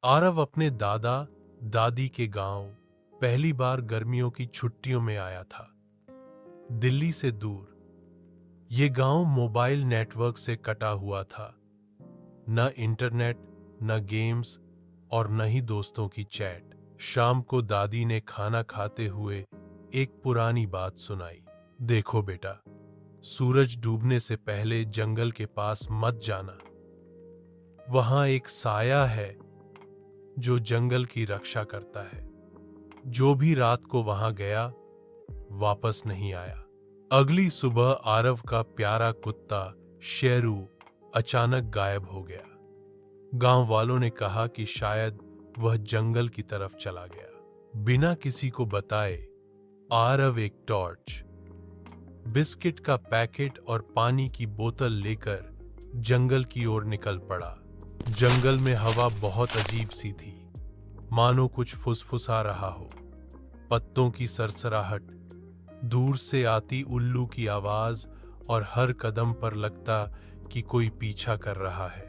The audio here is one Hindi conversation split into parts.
आरव अपने दादा दादी के गांव पहली बार गर्मियों की छुट्टियों में आया था। दिल्ली से दूर ये गांव मोबाइल नेटवर्क से कटा हुआ था। न इंटरनेट, न गेम्स और न ही दोस्तों की चैट। शाम को दादी ने खाना खाते हुए एक पुरानी बात सुनाई। देखो बेटा, सूरज डूबने से पहले जंगल के पास मत जाना। वहां एक साया है जो जंगल की रक्षा करता है। जो भी रात को वहां गया वापस नहीं आया। अगली सुबह आरव का प्यारा कुत्ता शेरू अचानक गायब हो गया। गांव वालों ने कहा कि शायद वह जंगल की तरफ चला गया। बिना किसी को बताए आरव एक टॉर्च, बिस्किट का पैकेट और पानी की बोतल लेकर जंगल की ओर निकल पड़ा। जंगल में हवा बहुत अजीब सी थी, मानो कुछ फुसफुसा रहा हो। पत्तों की सरसराहट, दूर से आती उल्लू की आवाज और हर कदम पर लगता कि कोई पीछा कर रहा है।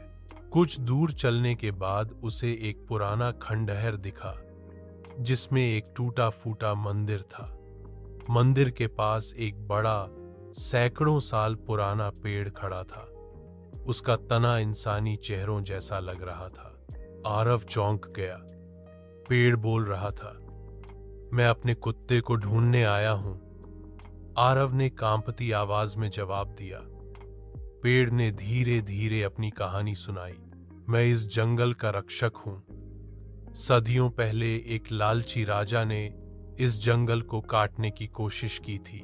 कुछ दूर चलने के बाद उसे एक पुराना खंडहर दिखा जिसमें एक टूटा फूटा मंदिर था। मंदिर के पास एक बड़ा सैकड़ों साल पुराना पेड़ खड़ा था। उसका तना इंसानी चेहरों जैसा लग रहा था। आरव चौंक गया। पेड़ बोल रहा था, मैं अपने कुत्ते को ढूंढने आया हूं। आरव ने कांपती आवाज में जवाब दिया। पेड़ ने धीरे धीरे अपनी कहानी सुनाई। मैं इस जंगल का रक्षक हूं। सदियों पहले एक लालची राजा ने इस जंगल को काटने की कोशिश की थी।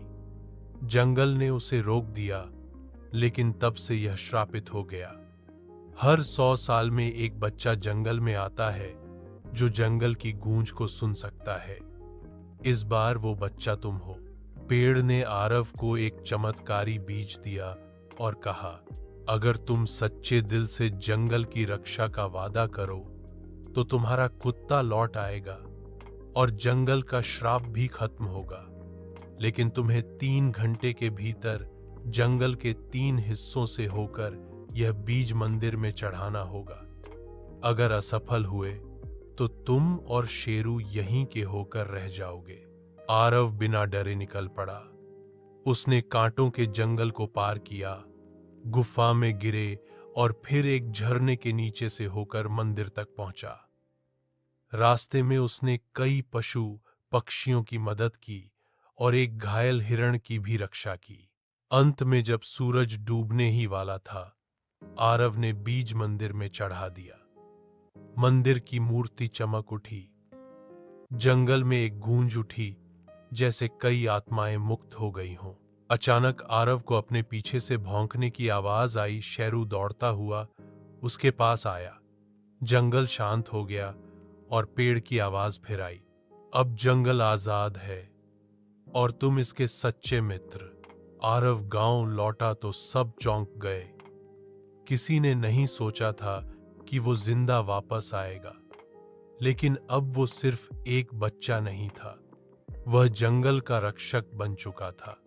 जंगल ने उसे रोक दिया, लेकिन तब से यह श्रापित हो गया। हर 100 साल में एक बच्चा जंगल में आता है जो जंगल की गूंज को सुन सकता है। इस बार वो बच्चा तुम हो। पेड़ ने आरव को एक चमत्कारी बीज दिया और कहा, अगर तुम सच्चे दिल से जंगल की रक्षा का वादा करो तो तुम्हारा कुत्ता लौट आएगा और जंगल का श्राप भी खत्म होगा। लेकिन तुम्हें 3 घंटे के भीतर जंगल के 3 हिस्सों से होकर यह बीज मंदिर में चढ़ाना होगा। अगर असफल हुए तो तुम और शेरू यहीं के होकर रह जाओगे। आरव बिना डरे निकल पड़ा। उसने कांटों के जंगल को पार किया, गुफा में गिरे और फिर एक झरने के नीचे से होकर मंदिर तक पहुंचा। रास्ते में उसने कई पशु पक्षियों की मदद की और एक घायल हिरण की भी रक्षा की। अंत में जब सूरज डूबने ही वाला था, आरव ने बीज मंदिर में चढ़ा दिया। मंदिर की मूर्ति चमक उठी। जंगल में एक गूंज उठी जैसे कई आत्माएं मुक्त हो गई हों। अचानक आरव को अपने पीछे से भौंकने की आवाज आई। शेरू दौड़ता हुआ उसके पास आया। जंगल शांत हो गया और पेड़ की आवाज फिर आई। अब जंगल आजाद है और तुम इसके सच्चे मित्र। आरव गांव लौटा तो सब चौंक गए। किसी ने नहीं सोचा था कि वो जिंदा वापस आएगा, लेकिन अब वो सिर्फ एक बच्चा नहीं था, वह जंगल का रक्षक बन चुका था।